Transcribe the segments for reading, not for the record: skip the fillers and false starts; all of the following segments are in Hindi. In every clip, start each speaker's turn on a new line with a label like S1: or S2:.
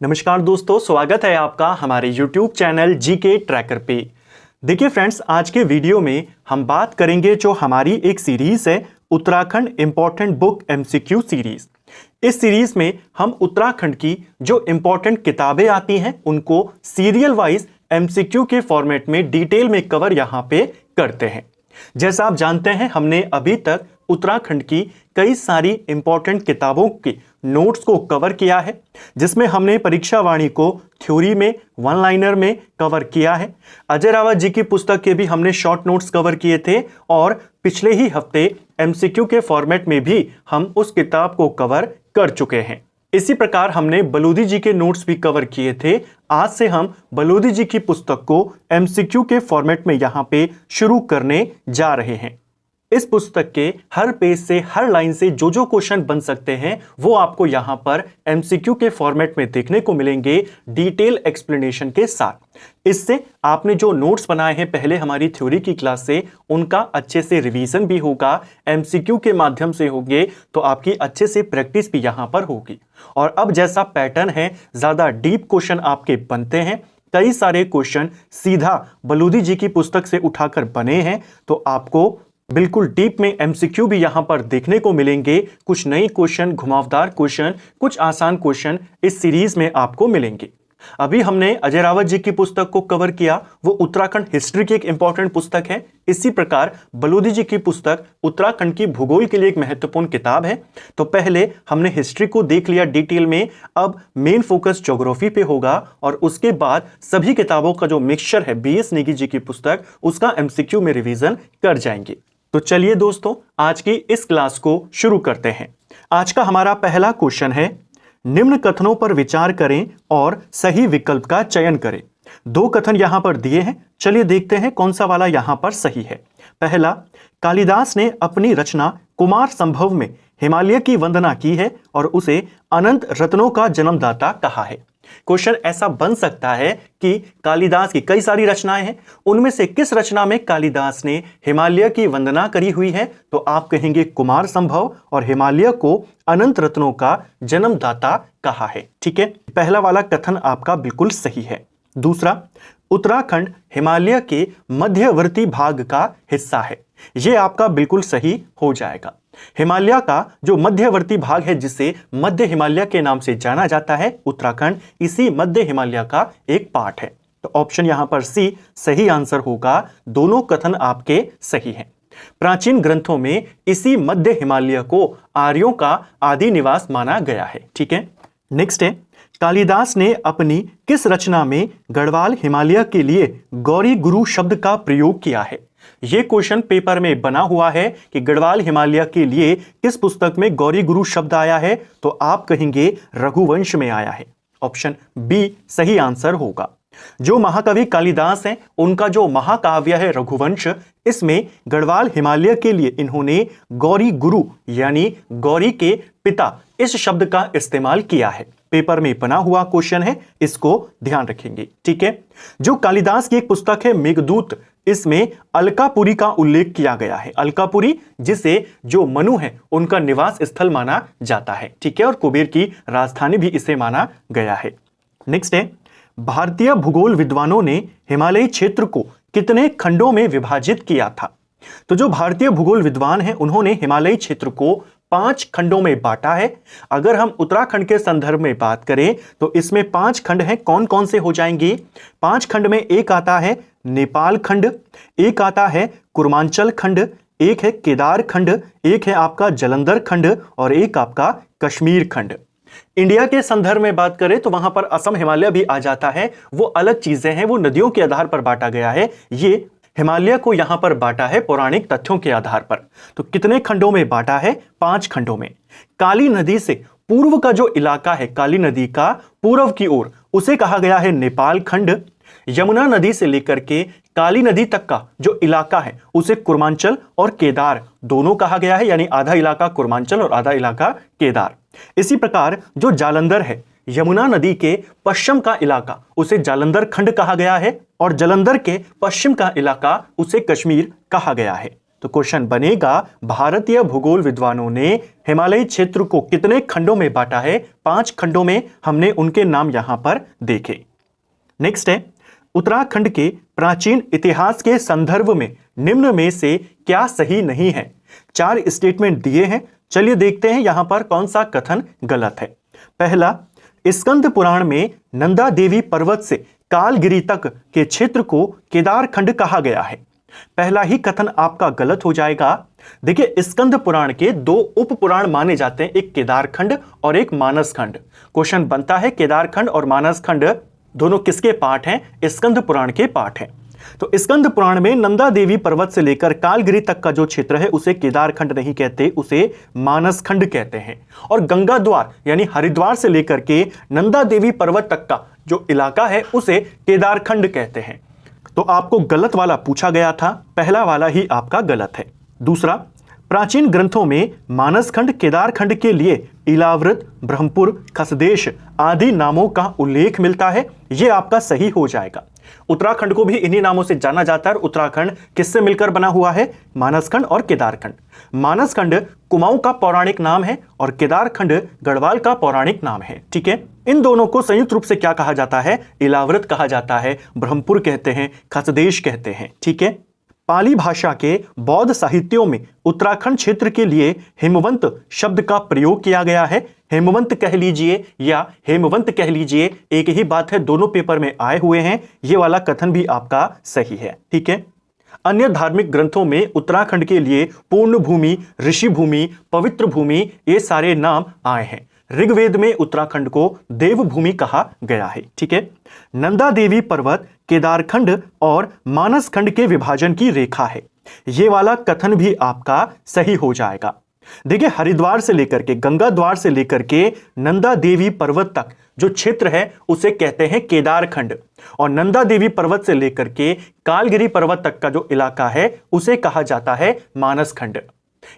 S1: नमस्कार दोस्तों, स्वागत है आपका हमारे YouTube चैनल जीके ट्रैकर पे। देखिए फ्रेंड्स, आज के वीडियो में हम बात करेंगे जो हमारी एक सीरीज है Uttarakhand important book MCQ series. इस सीरीज में हम उत्तराखंड की जो इंपॉर्टेंट किताबें आती हैं उनको सीरियल वाइज एमसीक्यू के फॉर्मेट में डिटेल में कवर यहाँ पे करते हैं। जैसा आप जानते हैं, हमने अभी तक उत्तराखंड की कई सारी इंपॉर्टेंट किताबों के नोट्स को कवर किया है, जिसमें हमने परीक्षा वाणी को थ्योरी में वन लाइनर में कवर किया है। अजय रावत जी की पुस्तक के भी हमने शॉर्ट नोट्स कवर किए थे और पिछले ही हफ्ते एमसीक्यू के फॉर्मेट में भी हम उस किताब को कवर कर चुके हैं। इसी प्रकार हमने बलूदी जी के नोट्स भी कवर किए थे। आज से हम बलूदी जी की पुस्तक को एमसीक्यू के फॉर्मेट में यहाँ पे शुरू करने जा रहे हैं। इस पुस्तक के हर पेज से, हर लाइन से जो जो क्वेश्चन बन सकते हैं वो आपको यहाँ पर एमसीक्यू के फॉर्मेट में देखने को मिलेंगे, डिटेल एक्सप्लेनेशन के साथ। इससे आपने जो नोट्स बनाए हैं पहले हमारी थ्योरी की क्लास से, उनका अच्छे से रिवीजन भी होगा, एमसीक्यू के माध्यम से होंगे तो आपकी अच्छे से प्रैक्टिस भी यहाँ पर होगी। और अब जैसा पैटर्न है, ज्यादा डीप क्वेश्चन आपके बनते हैं, कई सारे क्वेश्चन सीधा बलूदी जी की पुस्तक से उठाकर बने हैं, तो आपको बिल्कुल डीप में एमसीक्यू भी यहां पर देखने को मिलेंगे। कुछ नई क्वेश्चन, घुमावदार क्वेश्चन, कुछ आसान क्वेश्चन इस सीरीज में आपको मिलेंगे। अभी हमने अजय रावत जी की पुस्तक को कवर किया, वो उत्तराखंड हिस्ट्री की एक इंपॉर्टेंट पुस्तक है। इसी प्रकार बलूदी जी की पुस्तक उत्तराखंड की भूगोल के लिए एक महत्वपूर्ण किताब है। तो पहले हमने हिस्ट्री को देख लिया डिटेल में, अब मेन फोकस ज्योग्राफी पे होगा और उसके बाद सभी किताबों का जो मिक्सचर है बीएस नेगी जी की पुस्तक, उसका एमसीक्यू में रिवीजन कर जाएंगे। तो चलिए दोस्तों, आज की इस क्लास को शुरू करते हैं। आज का हमारा पहला क्वेश्चन है, निम्न कथनों पर विचार करें और सही विकल्प का चयन करें। दो कथन यहां पर दिए हैं, चलिए देखते हैं कौन सा वाला यहां पर सही है। पहला, कालिदास ने अपनी रचना कुमार संभव में हिमालय की वंदना की है और उसे अनंत रत्नों का जन्मदाता कहा है। क्वेश्चन ऐसा बन सकता है कि कालिदास की कई सारी रचनाएं हैं, उनमें से किस रचना में कालिदास ने हिमालय की वंदना करी हुई है, तो आप कहेंगे कुमार संभव, और हिमालय को अनंत रत्नों का जन्मदाता कहा है। ठीक है, पहला वाला कथन आपका बिल्कुल सही है। दूसरा, उत्तराखंड हिमालय के मध्यवर्ती भाग का हिस्सा है, यह आपका बिल्कुल सही हो जाएगा। हिमालय का जो मध्यवर्ती भाग है, जिसे मध्य हिमालय के नाम से जाना जाता है, उत्तराखंड इसी मध्य हिमालय का एक पार्ट है। तो ऑप्शन यहां पर सी सही आंसर होगा। दोनों कथन आपके सही हैं। प्राचीन ग्रंथों में इसी मध्य हिमालय को आर्यों का आदि निवास माना गया है। ठीक है, नेक्स्ट है, कालिदास ने अपनी किस रचना में गढ़वाल हिमालय के लिए गौरी गुरु शब्द का प्रयोग किया है। यह क्वेश्चन पेपर में बना हुआ है कि गढ़वाल हिमालय के लिए किस पुस्तक में गौरी गुरु शब्द आया है, तो आप कहेंगे रघुवंश में आया है। ऑप्शन बी सही आंसर होगा। जो महाकवि कालिदास हैं, उनका जो महाकाव्य है रघुवंश, इसमें गढ़वाल हिमालय के लिए इन्होंने गौरी गुरु यानी गौरी के पिता इस शब्द का इस्तेमाल किया है। पेपर में बना हुआ क्वेश्चन है, इसको ध्यान रखेंगे। ठीक है, जो कालिदास की एक पुस्तक है मेघदूत, इसमें अलकापुरी का उल्लेख किया गया है। अलकापुरी जिसे जो मनु है उनका निवास स्थल माना जाता है। ठीक है, और कुबेर की राजधानी भी इसे माना गया है। नेक्स्ट है, भारतीय भूगोल विद्वानों ने हिमालयी क्षेत्र को कितने खंडों में विभाजित किया था। तो जो भारतीय भूगोल विद्वान हैं, उन्होंने हिमालयी क्षेत्र को 5 खंडों में बांटा है। अगर हम उत्तराखंड के संदर्भ में बात करें तो इसमें 5 खंड हैं। कौन कौन से हो जाएंगे? 5 खंड में एक आता है नेपाल खंड, एक आता है कुर्मांचल खंड, एक है केदार खंड, एक है आपका जलंधर खंड और एक आपका कश्मीर खंड। इंडिया के संदर्भ में बात करें तो वहां पर असम हिमालय भी आ जाता है। वो अलग चीजें हैं, वो नदियों के आधार पर बांटा गया है। ये हिमालय को यहां पर बांटा है पौराणिक तथ्यों के आधार पर। तो कितने खंडों में बांटा है? 5 खंडों में। काली नदी से पूर्व का जो इलाका है, काली नदी का पूर्व की ओर, उसे कहा गया है नेपाल खंड। यमुना नदी से लेकर के काली नदी तक का जो इलाका है उसे कुर्मांचल और केदार दोनों कहा गया है, यानी आधा इलाका कुर्मांचल और आधा इलाका केदार। इसी प्रकार जो जालंधर है, यमुना नदी के पश्चिम का इलाका, उसे जालंधर खंड कहा गया है और जलंधर के पश्चिम का इलाका उसे कश्मीर कहा गया है। तो क्वेश्चन बनेगा भारतीय भूगोल विद्वानों ने हिमालयी क्षेत्र को कितने खंडों में बांटा है? 5 खंडों में। हमने उनके नाम यहां पर देखे। नेक्स्ट है, उत्तराखंड के प्राचीन इतिहास के संदर्भ में निम्न में से क्या सही नहीं है? 4 स्टेटमेंट दिए हैं। चलिए देखते हैं यहां पर कौन सा कथन गलत है। पहला, स्कंद पुराण में नंदा देवी पर्वत से कालगिरी तक के क्षेत्र को केदारखंड कहा गया है। पहला ही कथन आपका गलत हो जाएगा। देखिए, स्कंद पुराण के 2 उप पुराण माने जाते हैं, एक केदारखंड और एक मानसखंड। क्वेश्चन बनता है केदारखंड और मानसखंड दोनों किसके पाठ हैं? स्कंद पुराण के पाठ हैं। तो स्कंद पुराण में नंदा देवी पर्वत से लेकर कालगिरी तक का जो क्षेत्र है उसे केदारखंड नहीं कहते, उसे मानसखंड कहते हैं। और गंगा द्वार यानी हरिद्वार से लेकर के नंदा देवी पर्वत तक का जो इलाका है उसे केदारखंड कहते हैं। तो आपको गलत वाला पूछा गया था, पहला वाला ही आपका गलत है। दूसरा, प्राचीन ग्रंथों में मानसखंड केदारखंड के लिए इलाव्रत, ब्रह्मपुर, खसदेश आदि नामों का उल्लेख मिलता है, यह आपका सही हो जाएगा। उत्तराखंड को भी इन्हीं नामों से जाना जाता है। उत्तराखंड किससे मिलकर बना हुआ है? मानसखंड और केदारखंड। मानसखंड कुमाऊं का पौराणिक नाम है और केदारखंड गढ़वाल का पौराणिक नाम है। ठीक है, इन दोनों को संयुक्त रूप से क्या कहा जाता है? इलाव्रत कहा जाता है, ब्रह्मपुर कहते हैं, खसदेश कहते हैं। ठीक है, पाली भाषा के बौद्ध साहित्यों में उत्तराखंड क्षेत्र के लिए हेमवंत शब्द का प्रयोग किया गया है। हेमवंत कह लीजिए या हेमवंत कह लीजिए, एक ही बात है, दोनों पेपर में आए हुए हैं। यह वाला कथन भी आपका सही है। ठीक है, अन्य धार्मिक ग्रंथों में उत्तराखंड के लिए पूर्ण भूमि, ऋषि भूमि, पवित्र भूमि ये सारे नाम आए हैं। ऋग्वेद में उत्तराखंड को देवभूमि कहा गया है। ठीक है, नंदा देवी पर्वत केदारखंड और मानसखंड के विभाजन की रेखा है, ये वाला कथन भी आपका सही हो जाएगा। देखिए, हरिद्वार से लेकर के गंगा द्वार से लेकर के नंदा देवी पर्वत तक जो क्षेत्र है उसे कहते हैं केदारखंड, और नंदा देवी पर्वत से लेकर के कालगिरी पर्वत तक का जो इलाका है उसे कहा जाता है मानसखंड।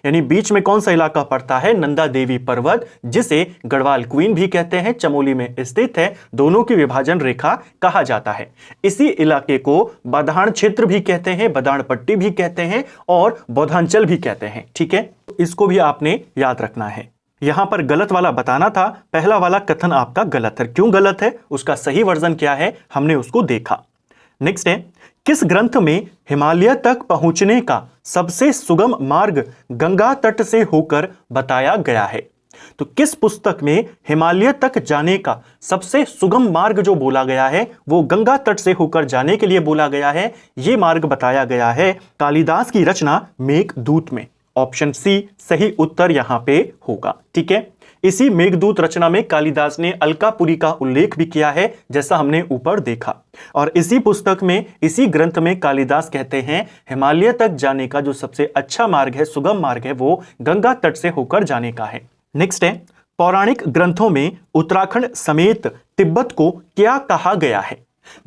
S1: यानी बीच में कौन सा इलाका पड़ता है? नंदा देवी पर्वत, जिसे गढ़वाल क्वीन भी कहते हैं, चमोली में स्थित है, दोनों की विभाजन रेखा कहा जाता है। इसी इलाके को बदाण क्षेत्र भी कहते हैं, बदाण पट्टी भी कहते हैं और बौद्धांचल भी कहते हैं। ठीक है, इसको भी आपने याद रखना है। यहां पर गलत वाला बताना था, पहला वाला कथन आपका गलत है। क्यों गलत है? उसका सही वर्जन क्या है हमने उसको देखा। नेक्स्ट है, किस ग्रंथ में हिमालय तक पहुंचने का सबसे सुगम मार्ग गंगा तट से होकर बताया गया है? तो किस पुस्तक में हिमालय तक जाने का सबसे सुगम मार्ग जो बोला गया है वो गंगा तट से होकर जाने के लिए बोला गया है? यह मार्ग बताया गया है कालिदास की रचना मेघदूत में। ऑप्शन सी सही उत्तर यहां पे होगा। ठीक है, इसी मेघदूत रचना में कालिदास ने अलकापुरी का उल्लेख भी किया है, जैसा हमने ऊपर देखा। और इसी पुस्तक में, इसी ग्रंथ में कालिदास कहते हैं हिमालय तक जाने का जो सबसे अच्छा मार्ग है, सुगम मार्ग है, वो गंगा तट से होकर जाने का है। नेक्स्ट है, पौराणिक ग्रंथों में उत्तराखंड समेत तिब्बत को क्या कहा गया है?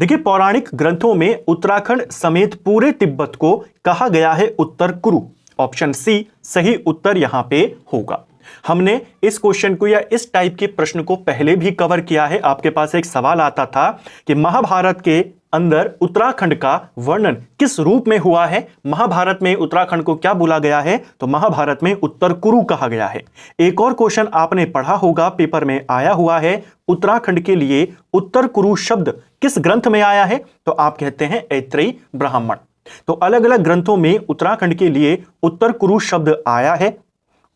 S1: देखिए, पौराणिक ग्रंथों में उत्तराखंड समेत पूरे तिब्बत को कहा गया है उत्तर कुरु। ऑप्शन सी सही उत्तर यहां पे होगा। हमने इस क्वेश्चन को या इस टाइप के प्रश्न को पहले भी कवर किया है। आपके पास एक सवाल आता था कि महाभारत के अंदर उत्तराखंड का वर्णन किस रूप में हुआ है? महाभारत में उत्तराखंड को क्या बोला गया है? तो महाभारत में उत्तर कुरु कहा गया है। एक और क्वेश्चन आपने पढ़ा होगा, पेपर में आया हुआ है, उत्तराखंड के लिए उत्तर कुरु शब्द किस ग्रंथ में आया है? तो आप कहते हैं ऐत्रेयी ब्राह्मण। तो अलग अलग ग्रंथों में उत्तराखंड के लिए उत्तर कुरु शब्द आया है।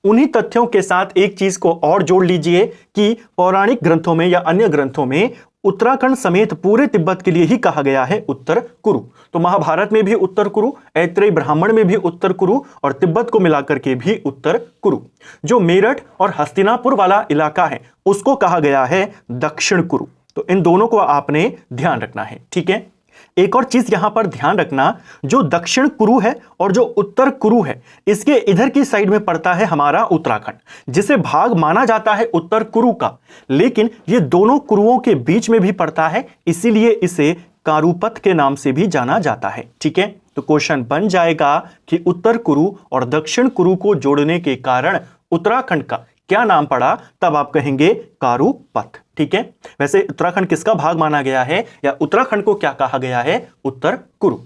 S1: उन्हीं तथ्यों के साथ एक चीज को और जोड़ लीजिए कि पौराणिक ग्रंथों में या अन्य ग्रंथों में उत्तराखंड समेत पूरे तिब्बत के लिए ही कहा गया है उत्तर कुरु। तो महाभारत में भी उत्तर कुरु, ऐत्रेयी ब्राह्मण में भी उत्तर कुरु और तिब्बत को मिलाकर के भी उत्तर कुरु। जो मेरठ और हस्तिनापुर वाला इलाका है उसको कहा गया है दक्षिण कुरु। तो इन दोनों को आपने ध्यान रखना है। ठीक है, एक और चीज यहां पर ध्यान रखना, जो दक्षिण कुरु है और जो उत्तर कुरु है, इसके इधर की साइड में पड़ता है हमारा उत्तराखंड, जिसे भाग माना जाता है उत्तर कुरु का, लेकिन ये दोनों कुरुओं के बीच में भी पड़ता है, इसीलिए इसे कारुपथ के नाम से भी जाना जाता है। ठीक है, तो क्वेश्चन बन जाएगा कि उत्तर कुरु और दक्षिण कुरु को जोड़ने के कारण उत्तराखंड का क्या नाम पड़ा? तब आप कहेंगे कारुपथ। ठीक है, वैसे उत्तराखंड किसका भाग माना गया है या उत्तराखंड को क्या कहा गया है? उत्तर कुरु।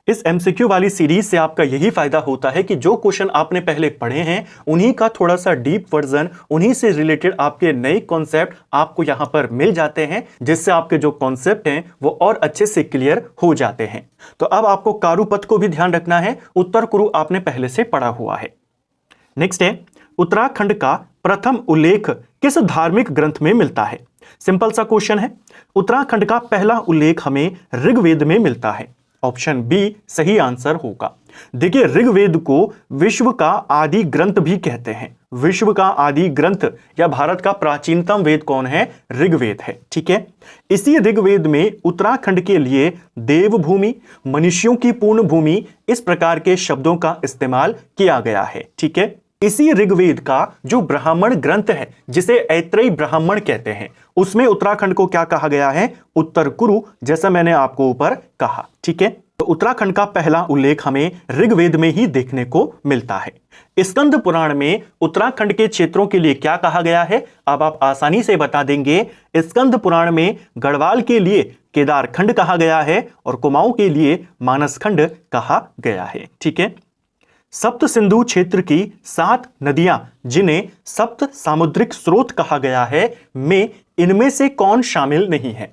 S1: इस एमसीक्यू वाली सीरीज से आपका यही फायदा होता है कि जो क्वेश्चन आपने पहले पढ़े हैं उन्हीं का थोड़ा सा डीप वर्जन, उन्हीं से रिलेटेड आपके नए कॉन्सेप्ट आपको यहां पर मिल जाते हैं, जिससे आपके जो कॉन्सेप्ट हैं वो और अच्छे से क्लियर हो जाते हैं। तो अब आपको कारुपथ को भी ध्यान रखना है, उत्तर कुरु आपने पहले से पढ़ा हुआ है। नेक्स्ट है, उत्तराखंड का प्रथम उल्लेख किस धार्मिक ग्रंथ में मिलता है? सिंपल सा क्वेश्चन है। उत्तराखंड का पहला उल्लेख हमें ऋग्वेद में मिलता है। ऑप्शन बी सही आंसर होगा। देखिए, ऋग्वेद को विश्व का आदि ग्रंथ भी कहते हैं। विश्व का आदि ग्रंथ या भारत का प्राचीनतम वेद कौन है? ऋग्वेद है। ठीक है, इसी ऋग्वेद में उत्तराखंड के लिए देवभूमि, मनुष्यों की पूर्ण भूमि, इस प्रकार के शब्दों का इस्तेमाल किया गया है। ठीक है, इसी ऋग्वेद का जो ब्राह्मण ग्रंथ है, जिसे ऐत्रेय ब्राह्मण कहते हैं, उसमें उत्तराखंड को क्या कहा गया है? उत्तर कुरु, जैसा मैंने आपको ऊपर कहा। ठीक है, तो उत्तराखंड का पहला उल्लेख हमें ऋग्वेद में ही देखने को मिलता है। स्कंद पुराण में उत्तराखंड के क्षेत्रों के लिए क्या कहा गया है? अब आप आसानी से बता देंगे। स्कंद पुराण में गढ़वाल के लिए केदारखंड कहा गया है और कुमाऊं के लिए मानसखंड कहा गया है। ठीक है, सप्त सिंधु क्षेत्र की 7 नदियां, जिन्हें सप्त सामुद्रिक स्रोत कहा गया है, में इनमें से कौन शामिल नहीं है?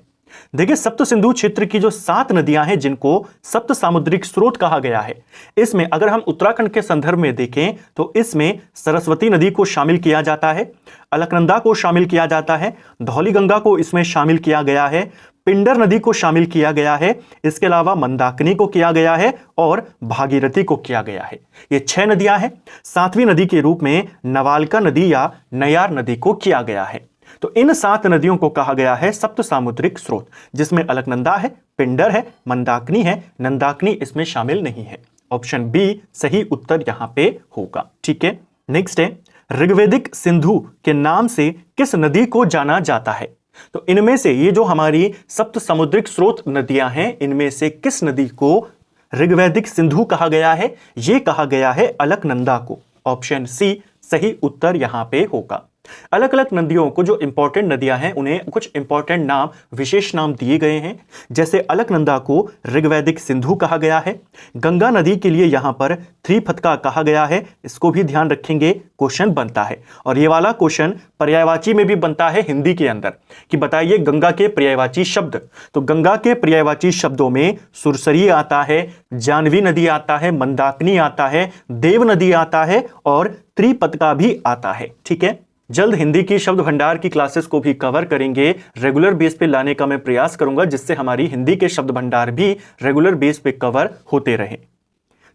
S1: देखिए, सप्त सिंधु क्षेत्र की जो 7 नदियां हैं जिनको सप्त सामुद्रिक स्रोत कहा गया है, इसमें अगर हम उत्तराखंड के संदर्भ में देखें तो इसमें सरस्वती नदी को शामिल किया जाता है, अलकनंदा को शामिल किया जाता है, धौलीगंगा को इसमें शामिल किया गया है, पिंडर नदी को शामिल किया गया है, इसके अलावा मंदाकिनी को किया गया है और भागीरथी को किया गया है। ये 6 नदियां हैं। 7वीं नदी के रूप में नवालका नदी या नयार नदी को किया गया है। तो इन 7 नदियों को कहा गया है सप्त सामुद्रिक स्रोत, जिसमें अलकनंदा है, पिंडर है, मंदाकिनी है, नंदाकिनी इसमें शामिल नहीं है। ऑप्शन बी सही उत्तर यहां पे होगा। ठीक है, नेक्स्ट है, ऋग्वेदिक सिंधु के नाम से किस नदी को जाना जाता है? तो इनमें से ये जो हमारी सप्त समुद्रिक स्रोत नदियां हैं, इनमें से किस नदी को ऋग्वैदिक सिंधु कहा गया है? ये कहा गया है अलकनंदा को। ऑप्शन सी सही उत्तर यहां पे होगा। अलग अलग नदियों को जो इंपॉर्टेंट नदियां हैं उन्हें कुछ इंपॉर्टेंट नाम, विशेष नाम दिए गए हैं। जैसे अलकनंदा को ऋग्वैदिक सिंधु कहा गया है। गंगा नदी के लिए यहां पर त्रिपथका कहा गया है। इसको भी ध्यान रखेंगे, क्वेश्चन बनता है। और ये वाला क्वेश्चन पर्यायवाची में भी बनता है हिंदी के अंदर कि बताइए गंगा के पर्यायवाची शब्द। तो गंगा के पर्यायवाची शब्दों में सुरसरी आता है, जानवी नदी आता है, मंदाकिनी आता है, देव नदी आता है और त्रिपथका भी आता है। ठीक है, जल्द हिंदी की शब्द भंडार की क्लासेस को भी कवर करेंगे। रेगुलर बेस पे लाने का मैं प्रयास करूंगा, जिससे हमारी हिंदी के शब्द भंडार भी रेगुलर बेस पे कवर होते रहे।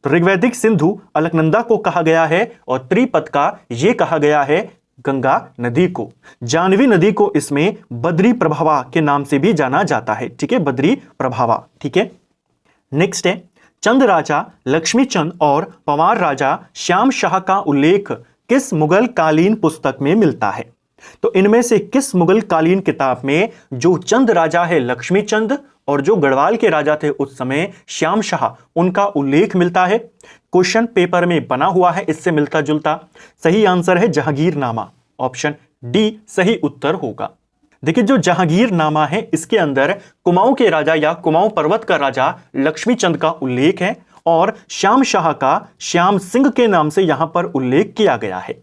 S1: तो ऋग्वैदिक सिंधु अलकनंदा को कहा गया है और त्रिपथका ये कहा गया है गंगा नदी को। जानवी नदी को इसमें बद्री प्रभावा के नाम से भी जाना जाता है। ठीक है, बद्री प्रभावा। ठीक है, नेक्स्ट है, चंद राजा लक्ष्मीचंद और पंवार राजा श्याम शाह का उल्लेख किस मुगल कालीन पुस्तक में मिलता है? तो इनमें से किस मुगल कालीन किताब में जो चंद राजा है लक्ष्मीचंद और जो गढ़वाल के राजा थे उस समय श्याम शाह, उनका उल्लेख मिलता है? क्वेश्चन पेपर में बना हुआ है इससे मिलता जुलता। सही आंसर है जहांगीरनामा। ऑप्शन डी सही उत्तर होगा। देखिए, जो जहांगीरनामा है इसके अंदर कुमाऊं के राजा या कुमाऊं पर्वत का राजा लक्ष्मीचंद का उल्लेख है और श्याम शाह का श्याम सिंह के नाम से यहां पर उल्लेख किया गया है।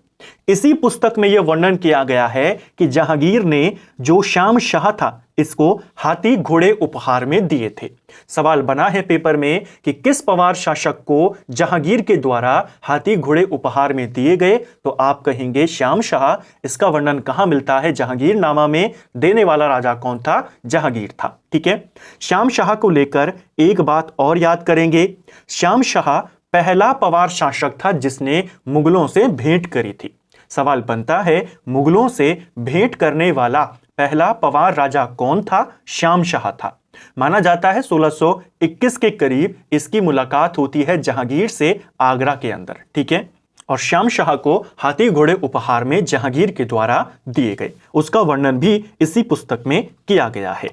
S1: इसी पुस्तक में यह वर्णन किया गया है कि जहांगीर ने जो श्याम शाह था इसको हाथी घोड़े उपहार में दिए थे। सवाल बना है पेपर में कि किस पंवार शासक को जहांगीर के द्वारा हाथी घोड़े उपहार में दिए गए, तो आप कहेंगे श्याम शाह। इसका वर्णन कहां मिलता है? जहांगीरनामा में। देने वाला राजा कौन था? जहांगीर था। ठीक है, श्याम शाह को लेकर एक बात और याद करेंगे। श्याम शाह पहला पंवार शासक था जिसने मुगलों से भेंट करी थी। सवाल बनता है मुगलों से भेंट करने वाला पहला पंवार राजा कौन था? श्याम शाह था। माना जाता है 1621 के करीब इसकी मुलाकात होती है जहांगीर से आगरा के अंदर। ठीक है, और श्याम शाह को हाथी घोड़े उपहार में जहांगीर के द्वारा दिए गए। उसका वर्णन भी इसी पुस्तक में किया गया है।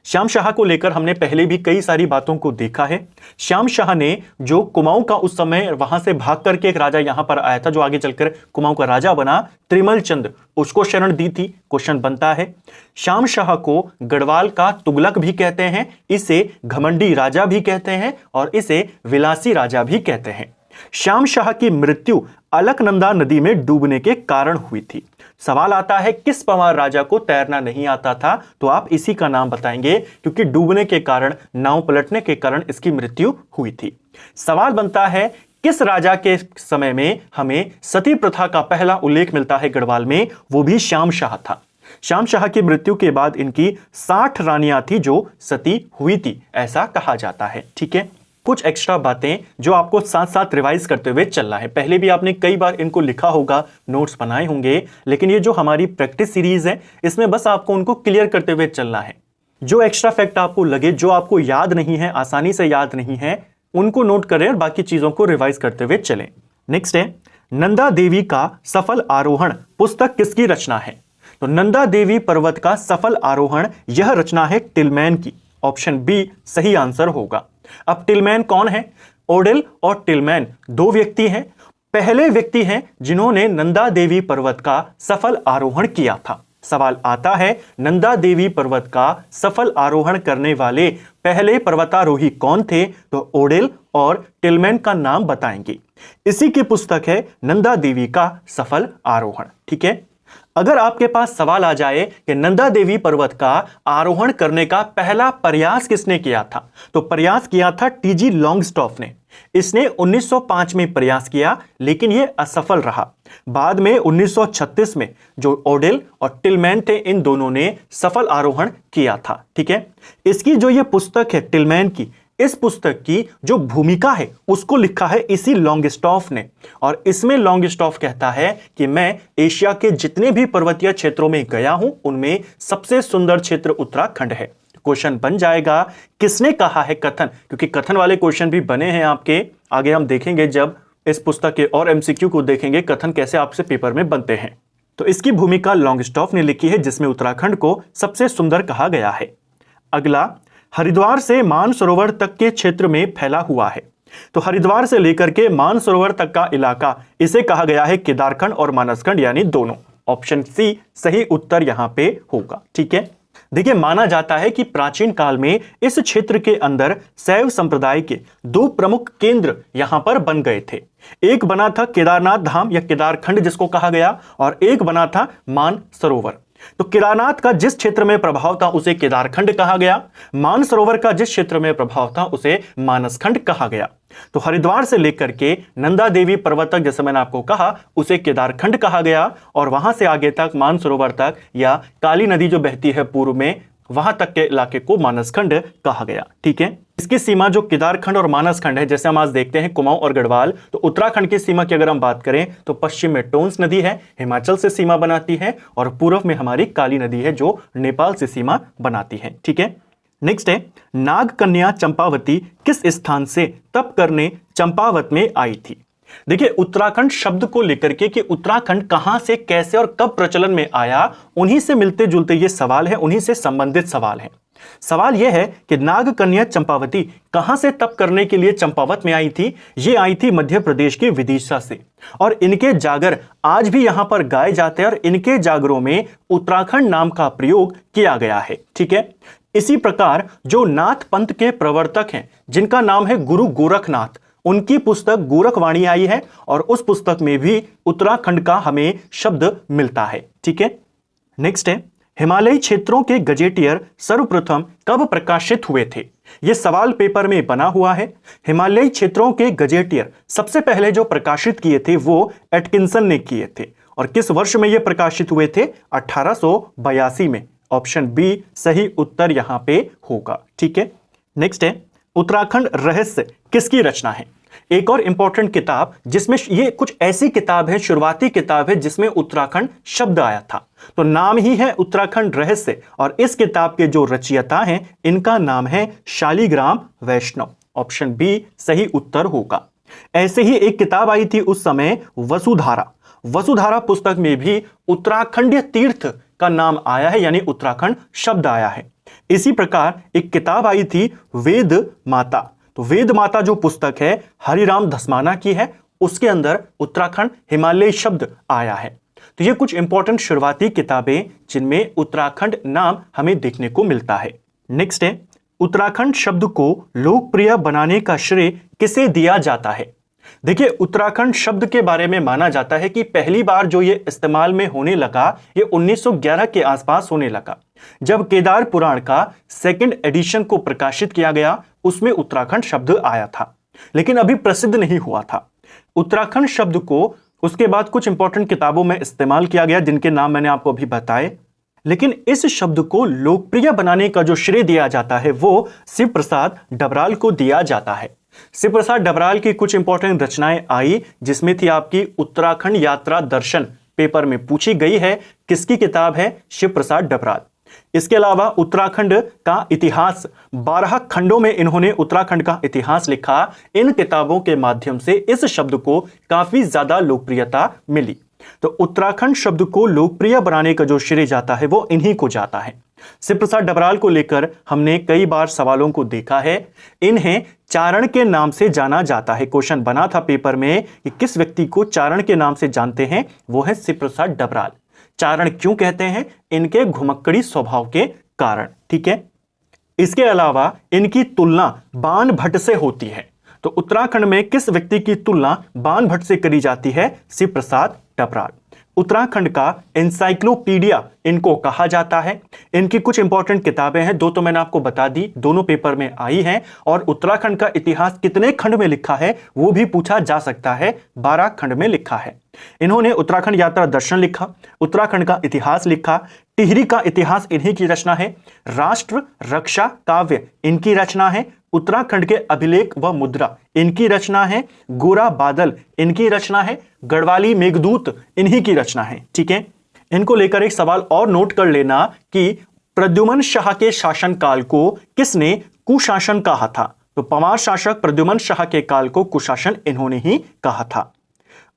S1: श्याम शाह को लेकर हमने पहले भी कई सारी बातों को देखा है। श्याम शाह ने जो कुमाऊं का उस समय वहां से भाग करके एक राजा यहां पर आया था जो आगे चलकर कुमाऊं का राजा बना, त्रिमल चंद, उसको शरण दी थी। क्वेश्चन बनता है, श्याम शाह को गढ़वाल का तुगलक भी कहते हैं, इसे घमंडी राजा भी कहते हैं और इसे विलासी राजा भी कहते हैं। श्याम शाह की मृत्यु अलकनंदा नदी में डूबने के कारण हुई थी। सवाल आता है किस पंवार राजा को तैरना नहीं आता था, तो आप इसी का नाम बताएंगे क्योंकि डूबने के कारण, नाव पलटने के कारण इसकी मृत्यु हुई थी। सवाल बनता है किस राजा के समय में हमें सती प्रथा का पहला उल्लेख मिलता है गढ़वाल में, वो भी श्याम शाह था। श्याम शाह की मृत्यु के बाद इनकी 60 रानियां थी जो सती हुई थी, ऐसा कहा जाता है। ठीक है, कुछ एक्स्ट्रा बातें जो आपको साथ साथ रिवाइज करते हुए चलना है। पहले भी आपने कई बार इनको लिखा होगा, नोट्स बनाए होंगे, लेकिन ये जो हमारी प्रैक्टिस सीरीज है इसमें बस आपको उनको क्लियर करते हुए चलना है। जो एक्स्ट्रा फैक्ट आपको लगे, जो आपको याद नहीं है, आसानी से याद नहीं है, उनको नोट करें और बाकी चीजों को रिवाइज करते हुए चलें। नेक्स्ट है, नंदा देवी का सफल आरोहण पुस्तक किसकी रचना है? तो नंदा देवी पर्वत का सफल आरोहण यह रचना है टिलमैन की। ऑप्शन बी सही आंसर होगा। अब टिलमैन कौन है? ओडेल और टिलमैन दो व्यक्ति हैं। पहले व्यक्ति हैं जिन्होंने नंदा देवी पर्वत का सफल आरोहण किया था। सवाल आता है नंदा देवी पर्वत का सफल आरोहण करने वाले पहले पर्वतारोही कौन थे? तो ओडेल और टिलमैन का नाम बताएंगे। इसी की पुस्तक है नंदा देवी का सफल आरोहण। ठीक है, अगर आपके पास सवाल आ जाए कि नंदा देवी पर्वत का आरोहण करने का पहला प्रयास किसने किया था, तो प्रयास किया था टीजी लॉन्गस्टॉफ ने। इसने 1905 में प्रयास किया लेकिन यह असफल रहा। बाद में 1936 में जो ओडेल और टिलमैन थे, इन दोनों ने सफल आरोहण किया था। ठीक है, इसकी जो यह पुस्तक है टिलमैन की, इस पुस्तक की जो भूमिका है उसको लिखा है इसी लॉन्गस्टॉफ ने। और इसमें लॉन्गस्टॉफ कहता है कि मैं एशिया के जितने भी पर्वतीय क्षेत्रों में गया हूं उनमें सबसे सुंदर क्षेत्र उत्तराखंड है। क्वेश्चन बन जाएगा किसने कहा है कथन, क्योंकि कथन वाले क्वेश्चन भी बने हैं आपके आगे, हम देखेंगे जब इस पुस्तक के और एमसीक्यू को देखेंगे कथन कैसे आपसे पेपर में बनते हैं। तो इसकी भूमिका लॉन्गस्टॉफ ने लिखी है जिसमें उत्तराखंड को सबसे सुंदर कहा गया है। अगला, हरिद्वार से मानसरोवर तक के क्षेत्र में फैला हुआ है। तो हरिद्वार से लेकर के मानसरोवर तक का इलाका, इसे कहा गया है केदारखंड और मानसखंड, यानी दोनों। ऑप्शन सी सही उत्तर यहां पे होगा। ठीक है, देखिए माना जाता है कि प्राचीन काल में इस क्षेत्र के अंदर शैव संप्रदाय के दो प्रमुख केंद्र यहां पर बन गए थे। एक बना था केदारनाथ धाम या केदारखंड जिसको कहा गया, और एक बना था मानसरोवर। तो केदारनाथ का जिस क्षेत्र में प्रभाव था उसे केदारखंड कहा गया, मानसरोवर का जिस क्षेत्र में प्रभाव था उसे मानसखंड कहा गया। तो हरिद्वार से लेकर के नंदा देवी पर्वत तक, जैसे मैंने आपको कहा, उसे केदारखंड कहा गया, और वहां से आगे तक मानसरोवर तक या काली नदी जो बहती है पूर्व में, वहां तक के इलाके को मानसखंड कहा गया। ठीक है, इसकी सीमा जो केदारखंड और मानसखंड है, जैसे हम आज देखते हैं कुमाऊं और गढ़वाल, तो उत्तराखंड की सीमा की अगर हम बात करें तो पश्चिम में टोंस नदी है, हिमाचल से सीमा बनाती है, और पूर्व में हमारी काली नदी है जो नेपाल से सीमा बनाती है। ठीक है, नेक्स्ट है, नाग कन्या चंपावती किस स्थान से तप करने चंपावत में आई थी? देखिए उत्तराखंड शब्द को लेकर के कि उत्तराखंड कहां से, कैसे और कब प्रचलन में आया, उन्हीं से मिलते जुलते ये सवाल है, उन्हीं से संबंधित सवाल है। सवाल यह है कि नाग कन्या चंपावती कहां से तप करने के लिए चंपावत में आई थी? ये आई थी मध्य प्रदेश के विदिशा से, और इनके जागर आज भी यहां पर गाए जाते हैं और इनके जागरों में उत्तराखंड नाम का प्रयोग किया गया है। ठीक है, इसी प्रकार जो नाथ पंथ के प्रवर्तक हैं जिनका नाम है गुरु गोरखनाथ, उनकी पुस्तक गोरखवाणी आई है, और उस पुस्तक में भी उत्तराखंड का हमें शब्द मिलता है। ठीक है, नेक्स्ट है, हिमालयी क्षेत्रों के गजेटियर सर्वप्रथम कब प्रकाशित हुए थे? यह सवाल पेपर में बना हुआ है। हिमालयी क्षेत्रों के गजेटियर सबसे पहले जो प्रकाशित किए थे वो एटकिंसन ने किए थे, और किस वर्ष में ये प्रकाशित हुए थे? 1882 में। ऑप्शन बी सही उत्तर यहां पे होगा। ठीक है, नेक्स्ट है, उत्तराखंड रहस्य किसकी रचना है? एक और इंपॉर्टेंट किताब जिसमें ये कुछ ऐसी किताब है, शुरुआती किताब है जिसमें उत्तराखंड शब्द आया था, तो नाम ही है उत्तराखंड रहस्य, और इस किताब के जो रचयिता हैं इनका नाम है शालिग्राम वैष्णव। ऑप्शन बी सही उत्तर होगा। ऐसे ही एक किताब आई थी उस समय, वसुधारा। वसुधारा पुस्तक में भी उत्तराखंडीय तीर्थ का नाम आया है, यानी उत्तराखंड शब्द आया है। इसी प्रकार एक किताब आई थी वेद माता। तो वेद माता जो पुस्तक है हरिराम धस्माना की है, उसके अंदर उत्तराखंड हिमालय शब्द आया है। तो ये कुछ इंपॉर्टेंट शुरुआती किताबें जिनमें उत्तराखंड नाम हमें देखने को मिलता है। नेक्स्ट है, उत्तराखंड शब्द को लोकप्रिय बनाने का श्रेय किसे दिया जाता है? देखिए, उत्तराखंड शब्द के बारे में माना जाता है कि पहली बार जो ये इस्तेमाल में होने लगा ये 1911 के आसपास होने लगा, जब केदार पुराण का सेकंड एडिशन को प्रकाशित किया गया, उसमें उत्तराखंड शब्द आया था, लेकिन अभी प्रसिद्ध नहीं हुआ था। उत्तराखंड शब्द को उसके बाद कुछ इंपॉर्टेंट किताबों में इस्तेमाल किया गया जिनके नाम मैंने आपको अभी बताए, लेकिन इस शब्द को लोकप्रिय बनाने का जो श्रेय दिया जाता है वो शिव प्रसाद डबराल को दिया जाता है। शिव प्रसाद डबराल की कुछ इंपॉर्टेंट रचनाएं आई, जिसमें थी आपकी उत्तराखंड यात्रा दर्शन, पेपर में पूछी गई है, किसकी किताब है? शिव प्रसाद डबराल। इसके अलावा उत्तराखंड का इतिहास, 12 खंडों में इन्होंने उत्तराखंड का इतिहास लिखा। इन किताबों के माध्यम से इस शब्द को काफी ज्यादा लोकप्रियता मिली। तो उत्तराखंड शब्द को लोकप्रिय बनाने का जो श्रेय जाता है वो इन्हीं को जाता है। शिव प्रसाद डबराल को लेकर हमने कई बार सवालों को देखा है। इन्हें चारण के नाम से जाना जाता है। क्वेश्चन बना था पेपर में कि किस व्यक्ति को चारण के नाम से जानते हैं, वो है शिव प्रसाद डबराल। चारण क्यों कहते हैं? इनके घुमक्कड़ी स्वभाव के कारण। ठीक है, इसके अलावा इनकी तुलना बाण भट्ट से होती है। तो उत्तराखंड में किस व्यक्ति की तुलना बाण भट्ट से करी जाती है? शिव प्रसाद डबराल। उत्तराखंड का एनसाइक्लोपीडिया इनको कहा जाता है। इनकी कुछ इंपॉर्टेंट किताबें हैं, दो तो मैंने आपको बता दी, दोनों पेपर में आई हैं। और उत्तराखंड का इतिहास कितने खंड में लिखा है वो भी पूछा जा सकता है, 12 खंड में लिखा है। इन्होंने उत्तराखंड यात्रा दर्शन लिखा, उत्तराखंड का इतिहास लिखा, टिहरी का इतिहास इन्हीं की रचना है, राष्ट्र रक्षा काव्य इनकी रचना है, उत्तराखंड के अभिलेख व मुद्रा इनकी रचना है, गोरा बादल इनकी रचना है, गढ़वाली मेघदूत इन्हीं की रचना है। ठीक है, इनको लेकर एक सवाल और नोट कर लेना कि प्रद्युमन शाह के शासनकाल को किसने कुशासन कहा था? तो पंवार शासक प्रद्युमन शाह के काल को कुशासन इन्होंने ही कहा था।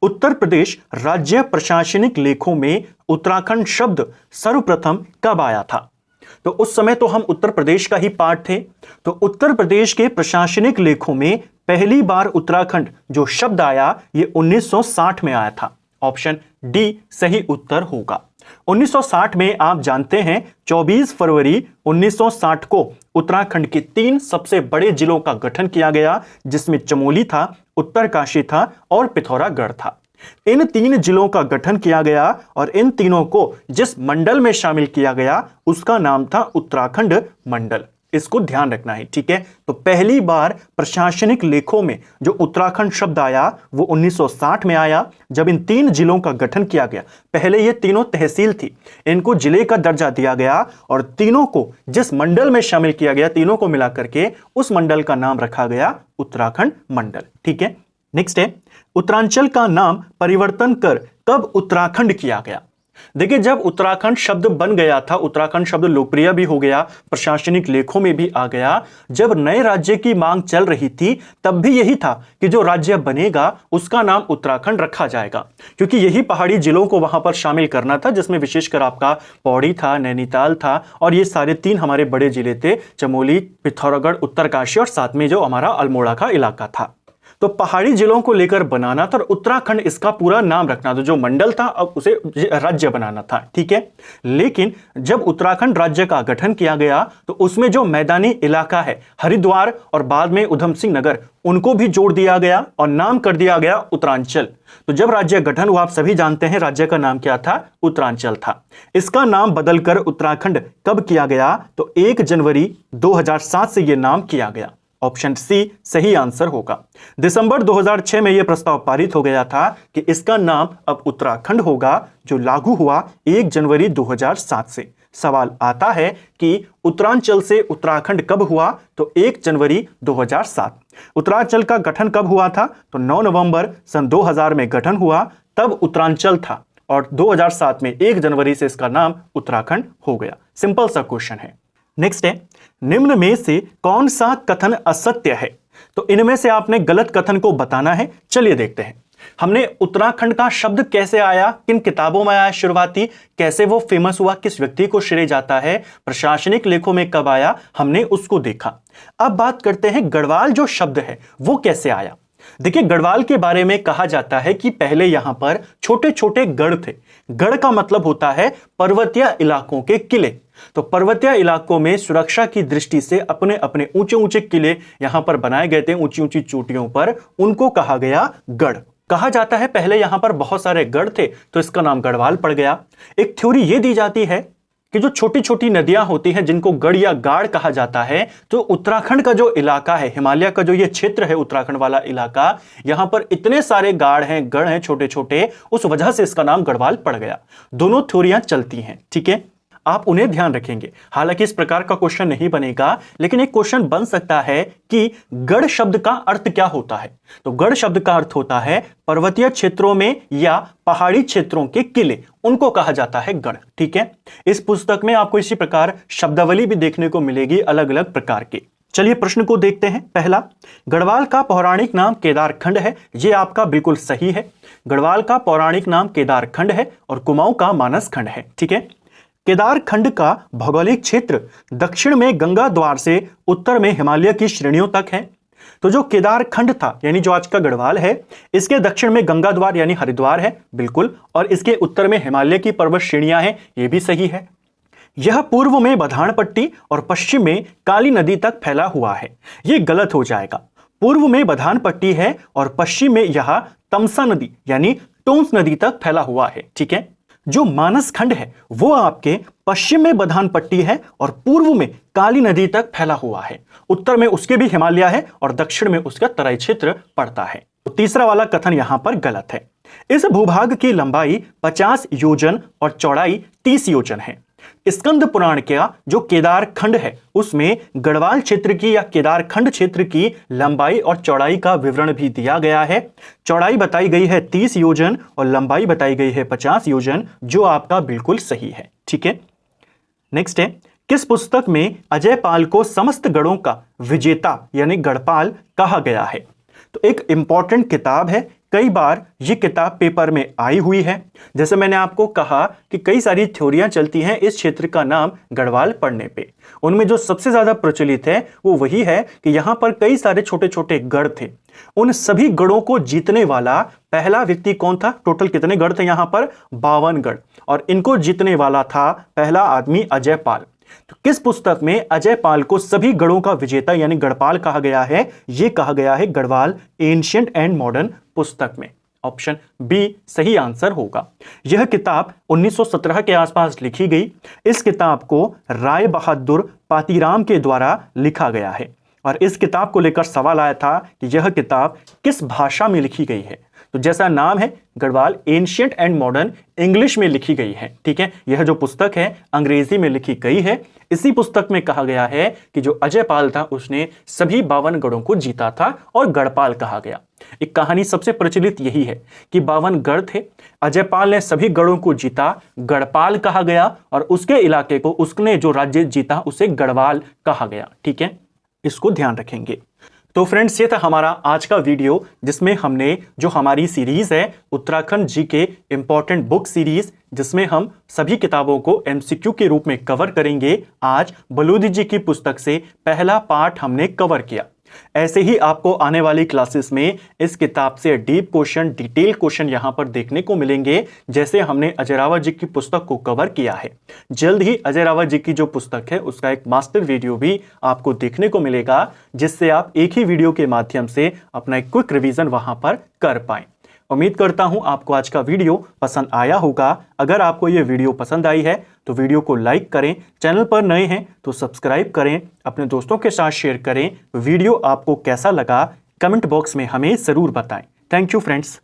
S1: उत्तर प्रदेश राज्य प्रशासनिक लेखों में उत्तराखंड शब्द सर्वप्रथम कब आया था? तो उस समय तो हम उत्तर प्रदेश का ही पार्ट थे। तो उत्तर प्रदेश के प्रशासनिक लेखों में पहली बार उत्तराखंड जो शब्द आया ये 1960 में आया था। ऑप्शन डी सही उत्तर होगा। 1960 में आप जानते हैं 24 फरवरी 1960 को उत्तराखंड के 3 सबसे बड़े जिलों का गठन किया गया, जिसमें चमोली था, उत्तरकाशी था और पिथौरागढ़ था। इन 3 जिलों का गठन किया गया और इन तीनों को जिस मंडल में शामिल किया गया उसका नाम था उत्तराखंड मंडल। इसको ध्यान रखना है। ठीक है, तो पहली बार प्रशासनिक लेखों में जो उत्तराखंड शब्द आया वो 1960 में आया, जब इन 3 जिलों का गठन किया गया। पहले ये तीनों तहसील थी, इनको जिले का दर्जा दिया गया और तीनों को जिस मंडल में शामिल किया गया, तीनों को मिलाकर के उस मंडल का नाम रखा गया उत्तराखंड मंडल। ठीक है, नेक्स्ट है, उत्तरांचल का नाम परिवर्तन कर कब उत्तराखंड किया गया? देखिए, जब उत्तराखंड शब्द बन गया था, उत्तराखंड शब्द लोकप्रिय भी हो गया, प्रशासनिक लेखों में भी आ गया, जब नए राज्य की मांग चल रही थी तब भी यही था कि जो राज्य बनेगा उसका नाम उत्तराखंड रखा जाएगा, क्योंकि यही पहाड़ी जिलों को वहां पर शामिल करना था, जिसमें विशेषकर आपका पौड़ी था, नैनीताल था और ये सारे 3 हमारे बड़े जिले थे, चमोली, पिथौरागढ़, उत्तरकाशी और साथ में जो हमारा अल्मोड़ा का इलाका था। तो पहाड़ी जिलों को लेकर बनाना था और उत्तराखंड इसका पूरा नाम रखना था। जो मंडल था अब उसे राज्य बनाना था। ठीक है, लेकिन जब उत्तराखंड राज्य का गठन किया गया तो उसमें जो मैदानी इलाका है हरिद्वार और बाद में उधम सिंह नगर, उनको भी जोड़ दिया गया और नाम कर दिया गया उत्तरांचल। तो जब राज्य गठन हुआ, आप सभी जानते हैं राज्य का नाम क्या था? उत्तरांचल था। इसका नाम बदलकर उत्तराखंड कब किया गया? तो 1 जनवरी 2007 से यह नाम किया गया। ऑप्शन सी सही आंसर होगा। दिसंबर 2006 में यह प्रस्ताव पारित हो गया था कि इसका नाम अब उत्तराखंड होगा, जो लागू हुआ 1 जनवरी 2007 से। सवाल आता है कि उत्तरांचल से उत्तराखंड कब हुआ? तो 1 जनवरी 2007। उत्तरांचल का गठन कब हुआ था? तो 9 नवंबर सन 2000 में गठन हुआ, तब उत्तरांचल था और 2007 में 1 जनवरी से इसका नाम उत्तराखंड हो गया। सिंपल सा क्वेश्चन है। नेक्स्ट है, निम्न में से कौन सा कथन असत्य है? तो इनमें से आपने गलत कथन को बताना है। चलिए देखते हैं। हमने उत्तराखंड का शब्द कैसे आया, किन किताबों में आया शुरुआती, कैसे वो फेमस हुआ, किस व्यक्ति को श्रेय जाता है, प्रशासनिक लेखों में कब आया, हमने उसको देखा। अब बात करते हैं गढ़वाल जो शब्द है वो कैसे आया। देखिए, गढ़वाल के बारे में कहा जाता है कि पहले यहां पर छोटे छोटे गढ़ थे। गढ़ का मतलब होता है पर्वतीय इलाकों के किले। तो पर्वतीय इलाकों में सुरक्षा की दृष्टि से अपने अपने ऊंचे ऊंचे किले यहां पर बनाए गए थे, ऊंची ऊंची चोटियों पर, उनको कहा गया गढ़। कहा जाता है पहले यहां पर बहुत सारे गढ़ थे तो इसका नाम गढ़वाल पड़ गया। एक थ्योरी यह दी जाती है कि जो छोटी छोटी नदियां होती हैं जिनको गढ़ या गाड़ कहा जाता है, तो उत्तराखंड का जो इलाका है, हिमालय का जो ये क्षेत्र है उत्तराखंड वाला इलाका, यहां पर इतने सारे गाड़ हैं, गढ़ हैं छोटे छोटे, उस वजह से इसका नाम गढ़वाल पड़ गया। दोनों थ्योरियां चलती हैं, ठीक है, आप उन्हें ध्यान रखेंगे। हालांकि इस प्रकार का क्वेश्चन नहीं बनेगा, लेकिन एक क्वेश्चन बन सकता है कि गढ़ शब्द का अर्थ क्या होता है। तो गढ़ शब्द का अर्थ होता है पर्वतीय क्षेत्रों में या पहाड़ी क्षेत्रों के किले, उनको कहा जाता है गढ़, ठीक है। इस पुस्तक में आपको इसी प्रकार शब्दावली भी देखने को मिलेगी अलग अलग प्रकार की। चलिए प्रश्न को देखते हैं। पहला, गढ़वाल का पौराणिक नाम केदारखंड है। यह आपका बिल्कुल सही है। गढ़वाल का पौराणिक नाम केदारखंड है और कुमाऊं का मानसखंड है, ठीक है। केदारखंड का भौगोलिक क्षेत्र दक्षिण में गंगा द्वार से उत्तर में हिमालय की श्रेणियों तक है। तो जो केदारखंड था यानी जो आज का गढ़वाल है, इसके दक्षिण में गंगा द्वार यानी हरिद्वार है, बिल्कुल, और इसके उत्तर में हिमालय की पर्वत श्रेणियां हैं, यह भी सही है। यह पूर्व में बधान पट्टी और पश्चिम में काली नदी तक फैला हुआ है। यह गलत हो जाएगा। पूर्व में बधान पट्टी है और पश्चिम में यह तमसा नदी यानी टोंस नदी तक फैला हुआ है, ठीक है। जो मानसखंड है वो आपके पश्चिम में बधान पट्टी है और पूर्व में काली नदी तक फैला हुआ है। उत्तर में उसके भी हिमालय है और दक्षिण में उसका तराई क्षेत्र पड़ता है। तो तीसरा वाला कथन यहां पर गलत है। इस भूभाग की लंबाई 50 योजन और चौड़ाई 30 योजन है। स्कंद पुराण का जो केदारखंड है उसमें गढ़वाल क्षेत्र की या केदारखंड क्षेत्र की लंबाई और चौड़ाई का विवरण भी दिया गया है। चौड़ाई बताई गई है 30 योजन और लंबाई बताई गई है 50 योजन, जो आपका बिल्कुल सही है, ठीक है। नेक्स्ट है, किस पुस्तक में अजय पाल को समस्त गढ़ों का विजेता यानी गढ़पाल कहा गया है। तो एक इंपॉर्टेंट किताब है, कई बार ये किताब पेपर में आई हुई है। जैसे मैंने आपको कहा कि कई सारी थ्योरियां चलती हैं इस क्षेत्र का नाम गढ़वाल पढ़ने पे। उनमें जो सबसे ज्यादा प्रचलित है वो वही है कि यहां पर कई सारे छोटे छोटे गढ़ थे। उन सभी गढ़ों को जीतने वाला पहला व्यक्ति कौन था? टोटल कितने गढ़ थे यहां पर? 52 गढ़, और इनको जीतने वाला था पहला आदमी अजय पाल। तो किस पुस्तक में अजय पाल को सभी गढ़ों का विजेता यानी गढ़पाल कहा गया है? यह कहा गया है गढ़वाल एंशिएंट एंड मॉडर्न पुस्तक में। ऑप्शन बी सही आंसर होगा। यह किताब 1917 के आसपास लिखी गई। इस किताब को राय बहादुर पातीराम के द्वारा लिखा गया है और इस किताब को लेकर सवाल आया था कि यह किताब किस भाषा में लिखी गई है। तो जैसा नाम है Garhwal ancient and modern, English में लिखी गई है, ठीक है। यह जो पुस्तक है अंग्रेजी में लिखी गई है। इसी पुस्तक में कहा गया है कि जो अजय पाल था उसने सभी 52 गढ़ों को जीता था और गढ़पाल कहा गया। एक कहानी सबसे प्रचलित यही है कि 52 गढ़ थे, अजय पाल ने सभी गढ़ों को जीता, गढ़पाल कहा गया, और उसके इलाके को उसने जो राज्य जीता उसे गढ़वाल कहा गया, ठीक है। इसको ध्यान रखेंगे। तो फ्रेंड्स, ये था हमारा आज का वीडियो जिसमें हमने जो हमारी सीरीज है Uttarakhand GK important book series, जिसमें हम सभी किताबों को एमसीक्यू के रूप में कवर करेंगे। आज बलूदी जी की पुस्तक से पहला पार्ट हमने कवर किया। ऐसे ही आपको आने वाली क्लासेस में इस किताब से डीप क्वेश्चन, डिटेल क्वेश्चन यहां पर देखने को मिलेंगे, जैसे हमने अजय रावत जी की पुस्तक को कवर किया है। जल्द ही अजय रावत जी की जो पुस्तक है उसका एक मास्टर वीडियो भी आपको देखने को मिलेगा, जिससे आप एक ही वीडियो के माध्यम से अपना एक क्विक रिवीजन वहां पर कर पाएं। उम्मीद करता हूं आपको आज का वीडियो पसंद आया होगा। अगर आपको यह वीडियो पसंद आई है तो वीडियो को लाइक करें, चैनल पर नए हैं तो सब्सक्राइब करें, अपने दोस्तों के साथ शेयर करें। वीडियो आपको कैसा लगा कमेंट बॉक्स में हमें जरूर बताएं। Thank you friends.